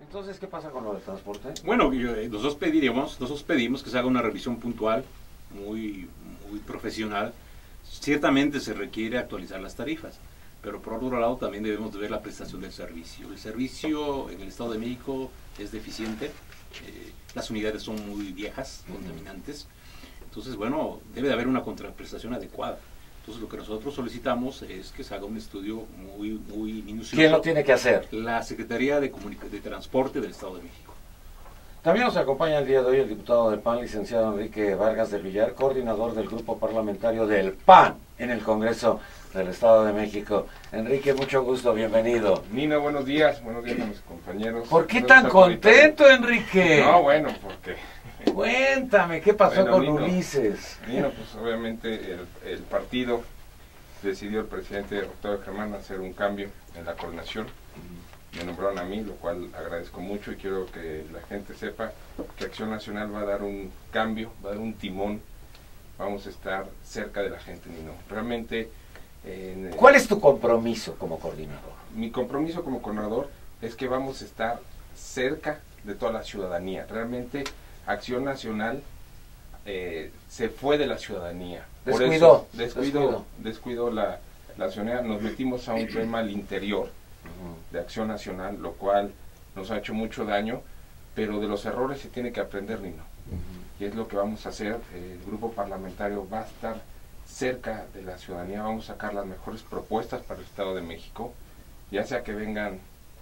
Entonces, ¿qué pasa con lo del transporte? Bueno, nosotros pedimos que se haga una revisión puntual, muy profesional. Ciertamente se requiere actualizar las tarifas, pero por otro lado también debemos de ver la prestación del servicio. El servicio en el Estado de México es deficiente, las unidades son muy viejas, contaminantes, entonces bueno, debe de haber una contraprestación adecuada. Entonces lo que nosotros solicitamos es que se haga un estudio muy minucioso. ¿Quién lo tiene que hacer? La Secretaría de Transporte del Estado de México. También nos acompaña el día de hoy el diputado del PAN, licenciado Enrique Vargas del Villar, coordinador del grupo parlamentario del PAN en el Congreso del Estado de México. Enrique, mucho gusto, bienvenido. Nino, buenos días a mis compañeros. ¿Por qué tan contento, Enrique? No, bueno, porque... Cuéntame, ¿qué pasó con Nino, Ulises? Nino, pues obviamente el partido decidió, el presidente Octavio Germán, hacer un cambio en la coordinación. Me nombraron a mí, lo cual agradezco mucho y quiero que la gente sepa que Acción Nacional va a dar un cambio, va a dar un timón. Vamos a estar cerca de la gente, Nino. Realmente... ¿Cuál es tu compromiso como coordinador? Mi compromiso como coordinador es que vamos a estar cerca de toda la ciudadanía. Realmente Acción Nacional se fue de la ciudadanía. Descuidó la ciudadanía. Nos metimos a un tema al interior de Acción Nacional, lo cual nos ha hecho mucho daño, pero de los errores se tiene que aprender, Nino. Y es lo que vamos a hacer. El grupo parlamentario va a estar cerca de la ciudadanía, vamos a sacar las mejores propuestas para el Estado de México, ya sea que vengan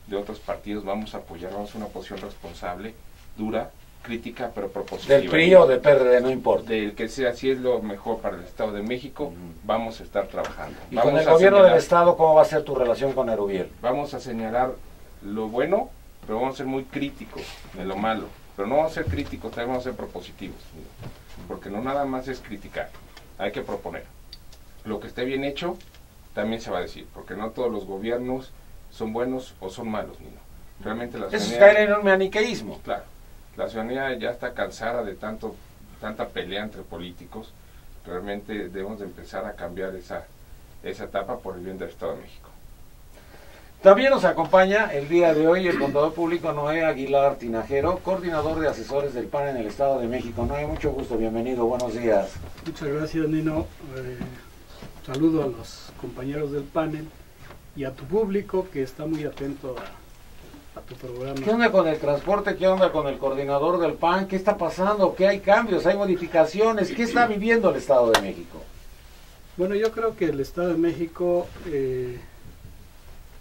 de otros partidos, vamos a apoyar, vamos a hacer una posición responsable, dura, crítica, pero propositiva. Del PRI o del PRD, no importa. Del que sea, si es lo mejor para el Estado de México, vamos a estar trabajando. ¿Y vamos con el gobierno del Estado cómo va a ser tu relación con Erubiel? Vamos a señalar lo bueno, pero vamos a ser muy críticos de lo malo, pero no vamos a ser críticos, también vamos a ser propositivos, porque no nada más es criticar. Hay que proponer. Lo que esté bien hecho, también se va a decir, porque no todos los gobiernos son buenos o son malos, Nino. Realmente la ciudadanía... Eso es caer en un maniqueísmo. Claro, la ciudadanía ya está cansada de tanta pelea entre políticos. Realmente debemos de empezar a cambiar esa etapa por el bien del Estado de México. También nos acompaña el día de hoy el contador público Noé Aguilar Tinajero, coordinador de asesores del PAN en el Estado de México. Noé, mucho gusto, bienvenido, buenos días. Muchas gracias, Nino. Saludo a los compañeros del panel y a tu público que está muy atento a tu programa. ¿Qué onda con el transporte? ¿Qué onda con el coordinador del PAN? ¿Qué está pasando? ¿Qué hay cambios? ¿Hay modificaciones? ¿Qué está viviendo el Estado de México? Bueno, yo creo que el Estado de México...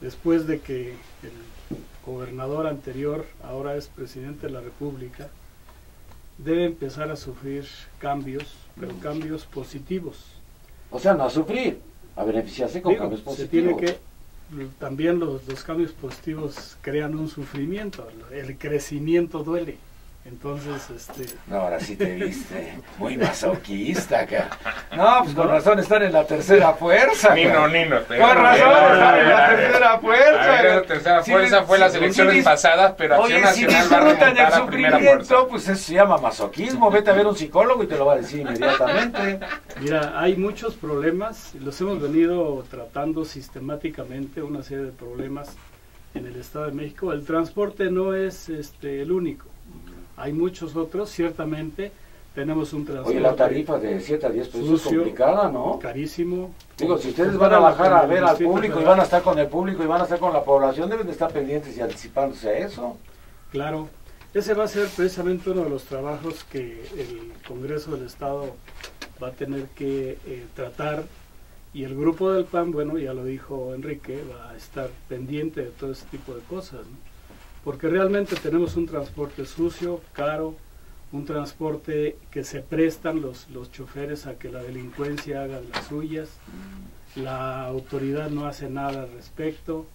después de que el gobernador anterior, ahora es presidente de la República, debe empezar a sufrir cambios, pero cambios positivos. O sea, no a sufrir, a beneficiarse con cambios positivos. También los cambios positivos crean un sufrimiento, el crecimiento duele. Entonces, No, ahora sí te viste muy masoquista acá. No, pues con razón están en la tercera fuerza. Nino. Con razón están en la tercera fuerza. La tercera fuerza fue las elecciones pasadas, pero Acción Nacional va a remontar a primera fuerza. Pues eso se llama masoquismo. Vete a ver un psicólogo y te lo va a decir inmediatamente. Mira, hay muchos problemas, los hemos venido tratando sistemáticamente, una serie de problemas en el Estado de México. El transporte no es el único. Hay muchos otros, ciertamente tenemos un transporte. Oye, la tarifa de 7 a 10 pesos sucio, es complicada, ¿no? Carísimo. Digo, si ustedes van a bajar a ver al público y van a estar con el público y van a estar con la población, deben de estar pendientes y anticipándose a eso. Claro, ese va a ser precisamente uno de los trabajos que el Congreso del Estado va a tener que tratar, y el grupo del PAN, bueno, ya lo dijo Enrique, va a estar pendiente de todo ese tipo de cosas, ¿no? Porque realmente tenemos un transporte sucio, caro, un transporte que se prestan los choferes a que la delincuencia haga las suyas, la autoridad no hace nada al respecto,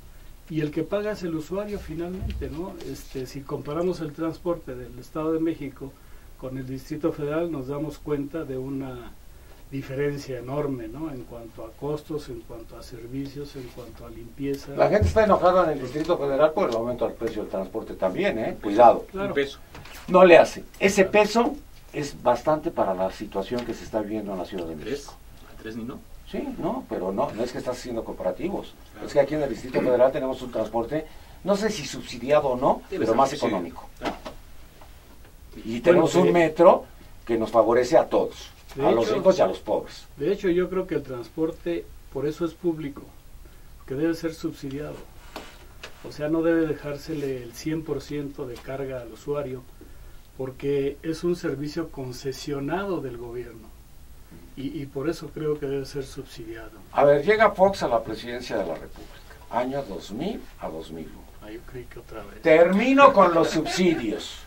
y el que paga es el usuario finalmente, ¿no? Si comparamos el transporte del Estado de México con el Distrito Federal, nos damos cuenta de una diferencia enorme, ¿no? En cuanto a costos, en cuanto a servicios, en cuanto a limpieza. La gente está enojada en el Distrito Federal por el aumento del precio del transporte también, ¿eh? Cuidado. Claro. Un peso. No le hace. Ese peso es bastante para la situación que se está viviendo en la Ciudad de México. ¿A tres ni no? Sí, no, pero no es que estás haciendo comparativos. Claro. Es que aquí en el Distrito Federal tenemos un transporte no sé si subsidiado o no, Debe pero ser más subsidio. económico. Claro. Y tenemos un metro que nos favorece a todos, De a los hecho, ricos y a los pobres. De hecho, yo creo que el transporte, por eso es público, que debe ser subsidiado. O sea, no debe dejársele el 100% de carga al usuario, porque es un servicio concesionado del gobierno. Y por eso creo que debe ser subsidiado. A ver, llega Fox a la presidencia de la República, año 2000 a 2001. Ah, yo creí que otra vez. Termino con los subsidios.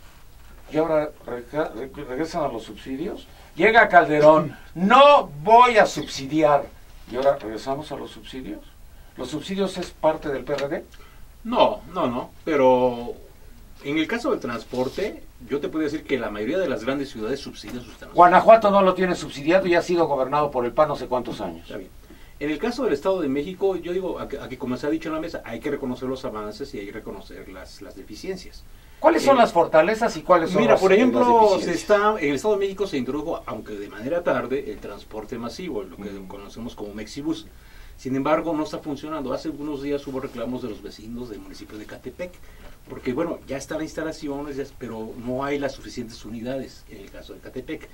Y ahora regresan a los subsidios. Llega Calderón, no voy a subsidiar. Y ahora regresamos a los subsidios. ¿Los subsidios es parte del PRD? No, pero en el caso del transporte, yo te puedo decir que la mayoría de las grandes ciudades subsidian sus transportes. Guanajuato no lo tiene subsidiado y ha sido gobernado por el PAN no sé cuántos años. Está bien. En el caso del Estado de México, yo digo, aquí como se ha dicho en la mesa, hay que reconocer los avances y hay que reconocer las deficiencias. ¿Cuáles son las fortalezas y cuáles son Mira, las por ejemplo, las deficiencias? en el Estado de México se introdujo, aunque de manera tarde, el transporte masivo, lo que conocemos como Mexibus. Sin embargo, no está funcionando. Hace algunos días hubo reclamos de los vecinos del municipio de Catepec, porque bueno, ya están las instalaciones, pero no hay las suficientes unidades en el caso de Catepec.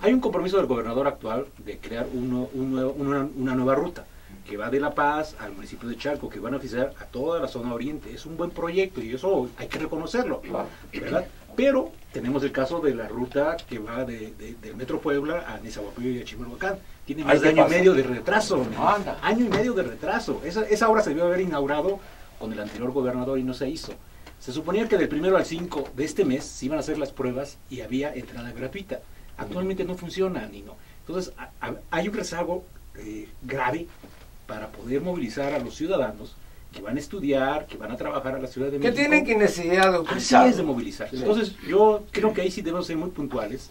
Hay un compromiso del gobernador actual de crear una nueva ruta que va de La Paz al municipio de Chalco, que van a oficiar a toda la zona oriente. Es un buen proyecto y eso hay que reconocerlo, ¿verdad? Pero tenemos el caso de la ruta que va del Metro Puebla a Nezahualcóyotl y a Chimalhuacán. Tiene más de año y medio de retraso. Anda. Año y medio de retraso. Esa obra se debió haber inaugurado con el anterior gobernador y no se hizo. Se suponía que del 1 al 5 de este mes se iban a hacer las pruebas y había entrada gratuita. Actualmente no funciona, Nino. Entonces hay un rezago grave para poder movilizar a los ciudadanos que van a estudiar, que van a trabajar a la Ciudad de México. Que tienen que necesidad de Así utilizar. es de movilizar. Entonces yo creo que ahí sí debemos ser muy puntuales,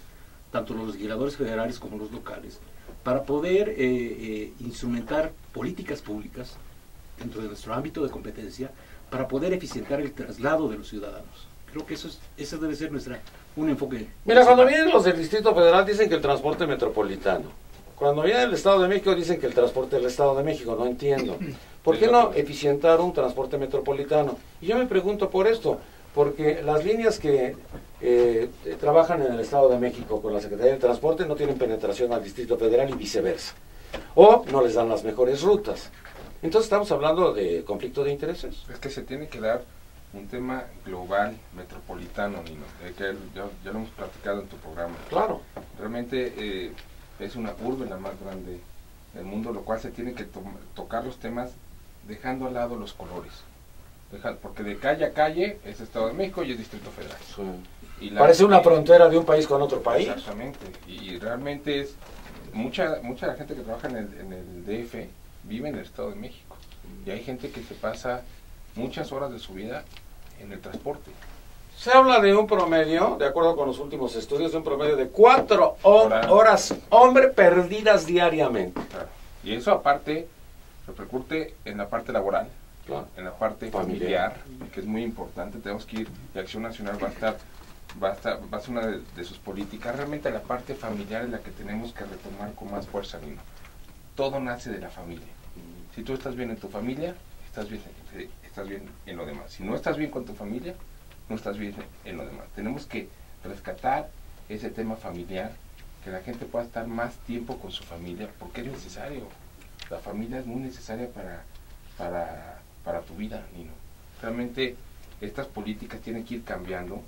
tanto los legisladores federales como los locales, para poder instrumentar políticas públicas dentro de nuestro ámbito de competencia, para poder eficientar el traslado de los ciudadanos. Creo que eso debe ser un enfoque. Mira, cuando vienen los del Distrito Federal dicen que el transporte metropolitano. Cuando viene del Estado de México dicen que el transporte del Estado de México. No entiendo. ¿Por qué no eficientar un transporte metropolitano? Y yo me pregunto por esto, porque las líneas que trabajan en el Estado de México con la Secretaría de Transporte no tienen penetración al Distrito Federal y viceversa. O no les dan las mejores rutas. Entonces estamos hablando de conflicto de intereses. Es que se tiene que dar un tema global, metropolitano, Nino, que ya lo hemos platicado en tu programa. Claro. Realmente es una urbe la más grande del mundo, lo cual se tiene que tocar los temas dejando al lado los colores. Porque de calle a calle es Estado de México y es Distrito Federal. Sí. Parece una frontera de un país con otro país. Exactamente. Y realmente es mucha de la gente que trabaja en el DF vive en el Estado de México. Y hay gente que se pasa muchas horas de su vida en el transporte. Se habla de un promedio, de acuerdo con los últimos estudios, de un promedio de 4 horas, hombre, perdidas diariamente. Claro. Y eso aparte repercute en la parte laboral, Claro. en la parte familiar, que es muy importante. Tenemos que ir, y Acción Nacional va a ser una de sus políticas. Realmente la parte familiar es la que tenemos que retomar con más fuerza, Nino. Todo nace de la familia. Si tú estás bien en tu familia, estás bien en lo demás. Si no estás bien con tu familia, no estás bien en lo demás. Tenemos que rescatar ese tema familiar, que la gente pueda estar más tiempo con su familia, porque es necesario. La familia es muy necesaria para tu vida, Nino. Realmente estas políticas tienen que ir cambiando.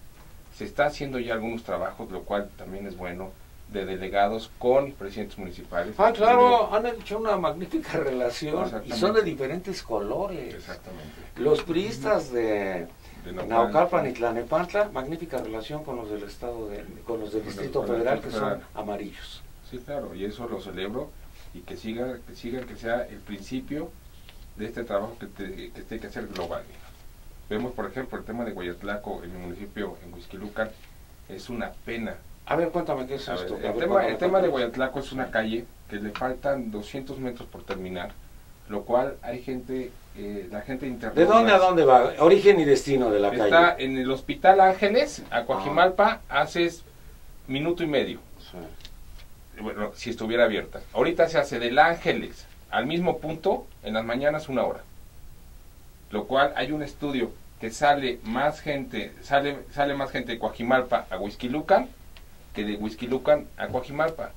Se está haciendo ya algunos trabajos, lo cual también es bueno, de delegados con presidentes municipales. Ah, claro, han hecho una magnífica relación y son de diferentes colores. Exactamente. Los priistas de Naucalpan y Tlalnepantla, magnífica relación con los del Estado con los del Distrito Federal, que son amarillos. Sí, claro, y eso lo celebro, y que siga, que sea el principio de este trabajo que tiene que ser global. Vemos, por ejemplo, el tema de Guayatlaco en el municipio, en Huixquilucan, es una pena. A ver, cuéntame qué es esto. El tema de Guayatlaco es una calle que le faltan 200 metros por terminar, lo cual hay gente, la gente interna. ¿De dónde a dónde va? Origen y destino de la calle. Está en el Hospital Ángeles, a Coajimalpa, haces minuto y medio. Sí. Bueno, si estuviera abierta. Ahorita se hace del Ángeles al mismo punto, en las mañanas 1 hora. Lo cual hay un estudio que sale más gente de Coajimalpa a Huixquilucan que de Huixquilucan a Coajimalpa,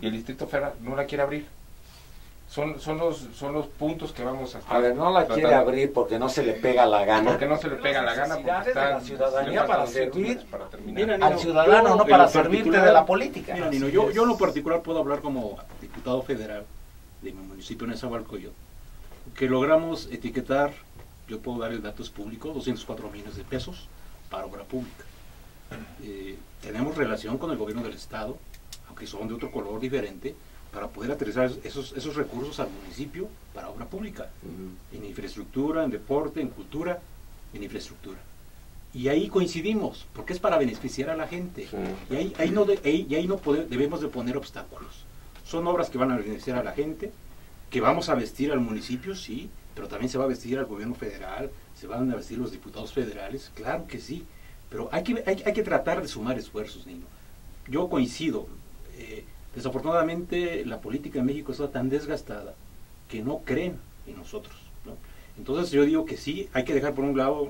y el Distrito Federal no la quiere abrir. Son los puntos que vamos a estar. A ver, no la quiere abrir porque no se le pega la gana. Porque no se le pega la gana, porque está la ciudadanía para servir al ciudadano, no para servirte de la política. Mira, Nino, yo en lo particular puedo hablar como diputado federal de mi municipio, Nezahualcóyotl, que logramos etiquetar, yo puedo dar datos públicos, 204 millones de pesos para obra pública. Tenemos relación con el gobierno del estado, aunque son de otro color diferente, para poder aterrizar esos recursos al municipio para obra pública, en infraestructura, en deporte, en cultura, en infraestructura. Y ahí coincidimos, porque es para beneficiar a la gente. Sí. Y ahí no debemos de poner obstáculos. Son obras que van a beneficiar a la gente, que vamos a vestir al municipio, sí, pero también se va a vestir al gobierno federal, se van a vestir los diputados federales, claro que sí, pero hay que tratar de sumar esfuerzos, Nino. Yo coincido. Desafortunadamente la política en México está tan desgastada que no creen en nosotros, ¿no? Entonces yo digo que sí, hay que dejar por un lado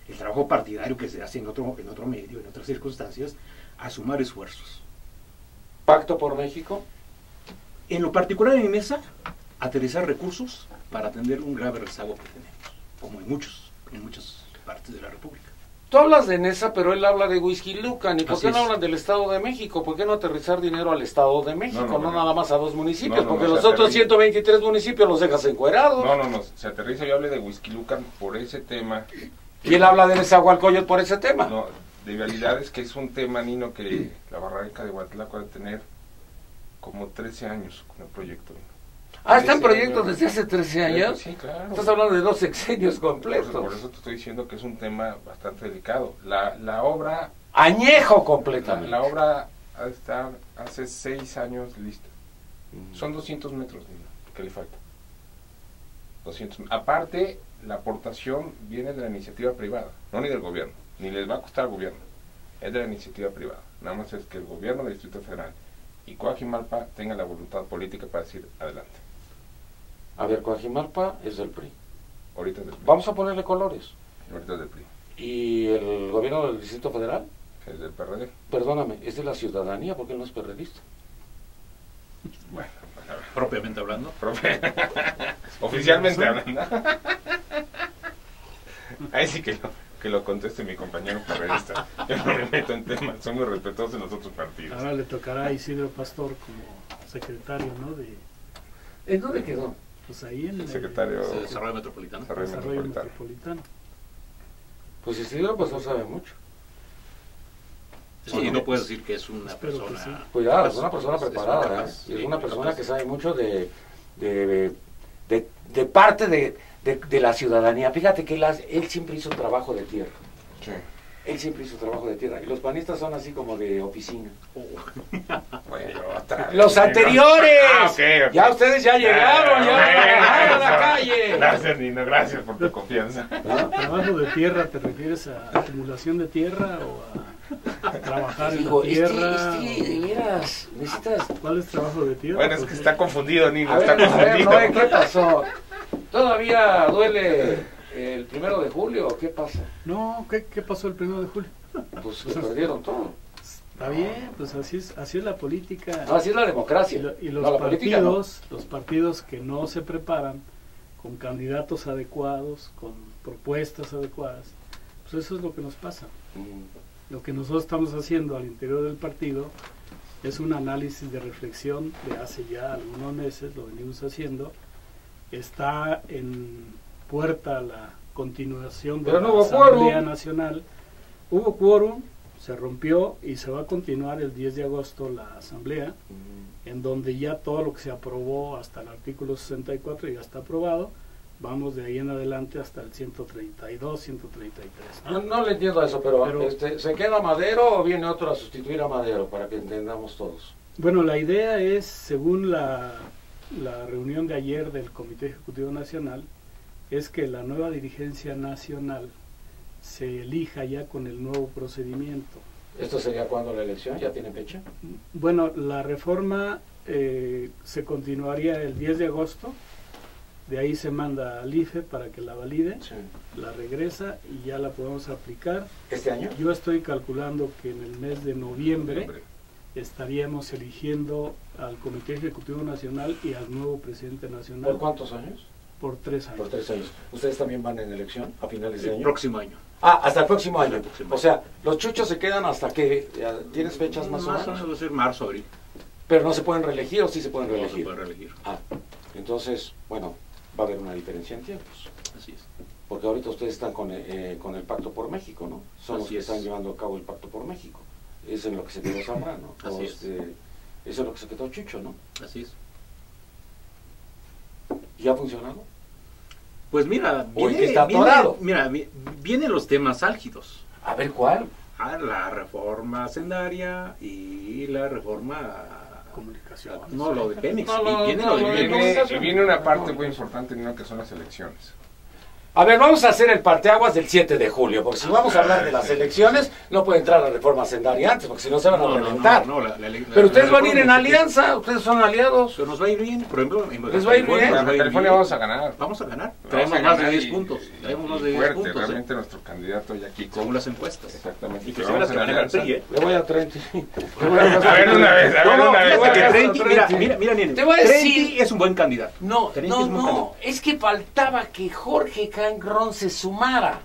el trabajo partidario que se hace en otro medio, en otras circunstancias, a sumar esfuerzos. ¿Pacto por México? En lo particular en mi mesa, aterrizar recursos para atender un grave rezago que tenemos, como en muchas partes de la República. Tú hablas de Nesa, pero él habla de Huixquilucan. ¿Y por qué no hablan del Estado de México? ¿Por qué no aterrizar dinero al Estado de México? No nada más a 2 municipios, porque los otros 123 municipios los dejas encuerados. No, se aterriza. Yo hablé de Huixquilucan por ese tema. ¿Quién habla de Nezahualcóyotl por ese tema? No, de realidades que es un tema, Nino, que la barranca de Huatlaco debe tener como 13 años con el proyecto. ¿Está en proyecto desde hace 13 años? Sí, claro. Estás hablando de 2 sexenios completos. Por eso te estoy diciendo que es un tema bastante delicado. La obra... Añejo completamente. La obra está hace 6 años lista. Son 200 metros, que le falta. 200. Aparte, la aportación viene de la iniciativa privada, no ni del gobierno, ni les va a costar al gobierno. Es de la iniciativa privada. Nada más es que el gobierno del Distrito Federal y Coajimalpa tengan la voluntad política para decir adelante. A ver, Coajimalpa es del PRI. Ahorita es del PRI. Vamos a ponerle colores. Ahorita es del PRI. ¿Y el gobierno del Distrito Federal? Es del PRD. Perdóname, es de la ciudadanía, porque él no es perredista. Bueno, propiamente hablando. Oficialmente hablando. Ahí sí que lo conteste mi compañero perredista. Yo no me meto en temas, son muy respetuosos en los otros partidos. Ahora le tocará a Isidro Pastor como secretario, ¿no? ¿En dónde quedó? Pues ahí en el secretario de Desarrollo Metropolitano. Desarrollo Metropolitano. Pues Isidro Pastor sabe mucho. Sí, no puedes decir que es una persona... Sí. Cuidado, es una persona preparada, y es una persona que sabe mucho de parte de la ciudadanía. Fíjate que él siempre hizo trabajo de tierra. Sí. Él siempre hizo trabajo de tierra. Y los panistas son así como de oficina. Bueno, ¡los anteriores! Okay. Ya ustedes ya llegaron, ya a la calle. Gracias, Nino, gracias por tu confianza. ¿No? ¿Trabajo de tierra te refieres a acumulación de tierra o a trabajar en la tierra? De veras, necesitas... ¿Cuál es trabajo de tierra? Bueno, es que está confundido, Nino, a está ver, confundido. A ver, ¿qué pasó? ¿Todavía duele el 1 de julio? ¿Qué pasa? No, ¿qué pasó el 1 de julio? Pues se perdieron todo. Está bien, pues así es la política. No, así es la democracia. Y los los partidos que no se preparan con candidatos adecuados, con propuestas adecuadas, pues eso es lo que nos pasa. Lo que nosotros estamos haciendo al interior del partido es un análisis de reflexión de hace ya algunos meses, lo venimos haciendo. Está en puerta la continuación de la Asamblea Nacional. Hubo quórum, se rompió y se va a continuar el 10 de agosto la Asamblea, en donde ya todo lo que se aprobó hasta el artículo 64 ya está aprobado. Vamos de ahí en adelante hasta el 132, 133. No le entiendo eso, pero ¿se queda Madero o viene otro a sustituir a Madero para que entendamos todos? Bueno, la idea es, según la reunión de ayer del Comité Ejecutivo Nacional, es que la nueva dirigencia nacional se elija ya con el nuevo procedimiento. ¿Esto sería cuándo la elección? ¿Ya tiene fecha? Bueno, la reforma se continuaría el 10 de agosto de ahí se manda al IFE para que la valide, Sí. la regresa y ya la podemos aplicar. ¿Este año? Yo estoy calculando que en el mes de noviembre estaríamos eligiendo al Comité Ejecutivo Nacional y al nuevo presidente nacional. ¿Por cuántos años? Por 3 años. Por 3 años. ¿Ustedes también van en elección a finales de El año? próximo año. Ah, hasta el próximo año. El próximo O sea, los chuchos se quedan hasta que... ¿Tienes fechas más o Más o menos? menos va a ser marzo, abril. Pero no se pueden reelegir o sí se pueden No se reelegir. puede reelegir. Ah, entonces, bueno, va a haber una diferencia en tiempos. Así es. Porque ahorita ustedes están con el Pacto por México, ¿no? Son los Así que es. están llevando a cabo el Pacto por México. Eso es en lo que se quedó Zambrano. Así es. Eso es lo que se quedó Chucho, ¿no? Así es. ¿Y ha funcionado? Pues mira, O el que está atorado. vienen los temas álgidos. A ver, ¿cuál? La reforma hacendaria y la reforma... Comunicaciones. No, lo de Pemex. No, y viene no, lo de no, Pemex. Y viene una parte muy importante, ¿no? Que son las elecciones. A ver, vamos a hacer el parteaguas del 7 de julio, porque si vamos a hablar de las elecciones, no puede entrar la reforma hacendaria antes, porque si no se van a reventar. Pero ustedes van a ir en alianza, ustedes son aliados. Pero nos va a ir bien, por ejemplo. Les va a ir bien. En Baja California vamos a ganar. Vamos a ganar. Vamos Traemos a más de ganar 10 y- puntos. Traemos más de y 10 fuerte, puntos. realmente nuestro candidato ya aquí. Según las encuestas. Exactamente. Y que Que se verás vamos que en maneja el alianza. PRI, ¿eh? Le voy a Trenti. A ver una vez, a ver No, una vez. fíjate que a ver, Trenti, Trenti. mira, nene, Te voy a decir- Trenti es un buen candidato. No, Trenti no, es un buen no, candidato. es que faltaba que Jorge Cangrón se sumara.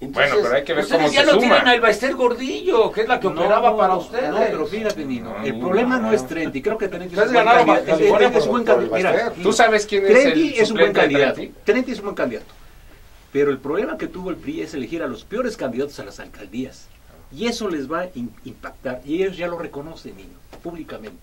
Bueno, pero hay que ver ustedes cómo ya se no suma. tienen a Elbaester Gordillo, que es la que operaba para ustedes. No, pero fíjate, Nino, el No, problema no no. es Trenti. Creo que Trenti es Ustedes un buen ganaron candidato. Baja California Es un buen por candidato. Mira, Elbaester. ¿Tú sabes quién es Trenti el es un buen suplente de candidato. Trenti? Trenti es un buen candidato. Pero el problema que tuvo el PRI es elegir a los peores candidatos a las alcaldías. Y eso les va a impactar. Y ellos ya lo reconocen, Nino, públicamente.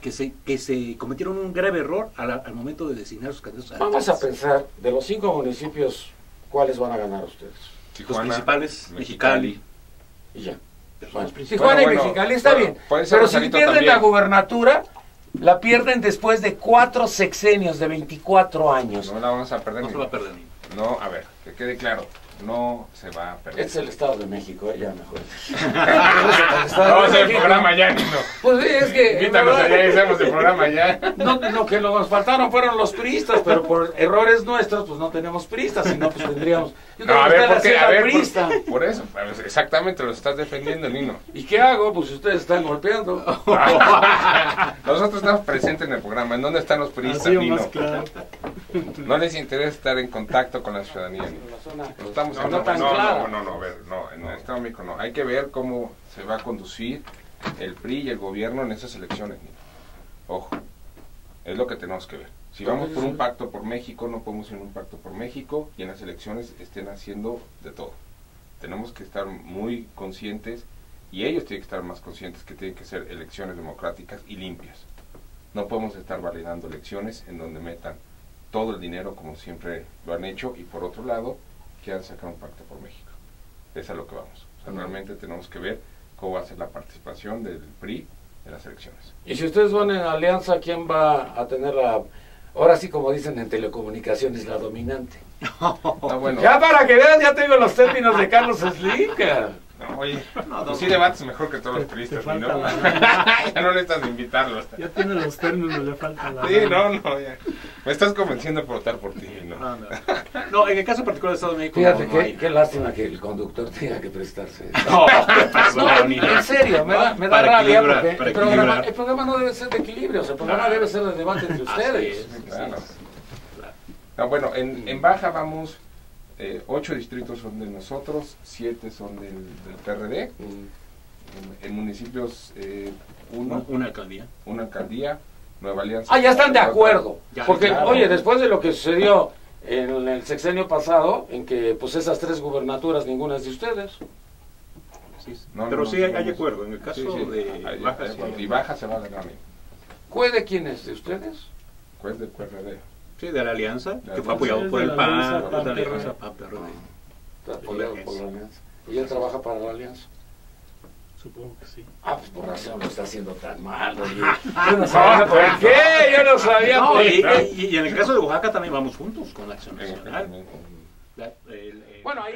Que se cometieron un grave error al momento de designar a sus candidatos a Vamos a alcaldes. pensar, de los 5 municipios, ¿cuáles van a ganar ustedes? Los Tijuana, principales, Mexicali. Y ya. Pero son Bueno, los principales. Tijuana y Bueno, Mexicali está bueno, bien. puede ser Pero si Rosarito pierden también. la gubernatura, la pierden después de 4 sexenios de 24 años. No la vamos a perder. No ni- se va a perder, Nino. No, a ver, que quede claro. No se va a perder. Es el Estado de México, ya mejor. Vamos a hacer el programa ya, no. Pues sí, es que... en Invítanos verdad, allá y hacemos el programa ya. No, lo que nos faltaron fueron los priistas, pero por errores nuestros, pues no tenemos priistas, sino pues tendríamos... Yo No, tengo a que ver, estar porque, haciendo a al ver, priista. por eso, pues, exactamente, lo estás defendiendo, Nino. ¿Y qué hago? Pues ustedes están golpeando. Nosotros estamos presentes en el programa. ¿En dónde están los Ha puristas, sido Nino? más claro. No les interesa estar en contacto con la ciudadanía, Nino. En la zona- No estamos No, hablando- tan clara. a ver, no, en el Estado de México no. Hay que ver cómo se va a conducir el PRI y el gobierno en esas elecciones, Nino. Ojo, es lo que tenemos que ver. Si vamos por un pacto por México, no podemos ir en un pacto por México y en las elecciones estén haciendo de todo. Tenemos que estar muy conscientes y ellos tienen que estar más conscientes que tienen que ser elecciones democráticas y limpias. No podemos estar validando elecciones en donde metan todo el dinero como siempre lo han hecho y por otro lado quieran sacar un pacto por México. Es a lo que vamos. O sea, realmente tenemos que ver cómo va a ser la participación del PRI en las elecciones. Y si ustedes van en alianza, ¿quién va a tener la... Ahora sí, como dicen en telecomunicaciones, la dominante? Ah, bueno, Ya para que vean, ya tengo los términos de Carlos Slim, cara. no, oye, tú sí debates mejor que todos los Te priistas, falta ¿no? la- Ya no necesitas de invitarlos. Ya tiene los términos, le falta la... Sí, no, ya. Me estás convenciendo por votar por ti, ¿no? No, en el caso particular de Estado de México. Fíjate, no hay. qué lástima que el conductor tenga que prestarse. No, ¿qué pasó, No, Nino? en serio, me da Para rabia equilibrar, porque para el programa no debe ser de equilibrio, el programa Claro. debe ser de debate entre Así ustedes. es. Claro. Claro. No, bueno, en Baja vamos, 8 distritos son de nosotros, 7 son del PRD. En municipios, Una alcaldía. una alcaldía, Nueva Alianza. Ah, ya están de acuerdo. Ya, Porque, claro. oye, después de lo que sucedió en el sexenio pasado, en que pues esas 3 gubernaturas, ninguna es de ustedes. Sí, No, pero no, sí no, hay no, acuerdo. En el caso Sí, sí. de Ahí- Baja, ahí- sí. y Baja se va a ganar. ¿Cuede quién es de ustedes? Juez del PRD. Sí, de la alianza, La que fue alianza. apoyado Es por de el la PAN, alianza es de la PAN-PRD. alianza PAN-PRD. Está apoyado por la alianza. ¿Y él trabaja para la alianza? Supongo que sí. Ah, pues por razón lo está haciendo tan mal, oye. Yo no sabía por qué, yo no sabía No, por y, qué. y en el caso de Oaxaca también vamos juntos con la Acción Nacional. En- La- el- Bueno, ahí...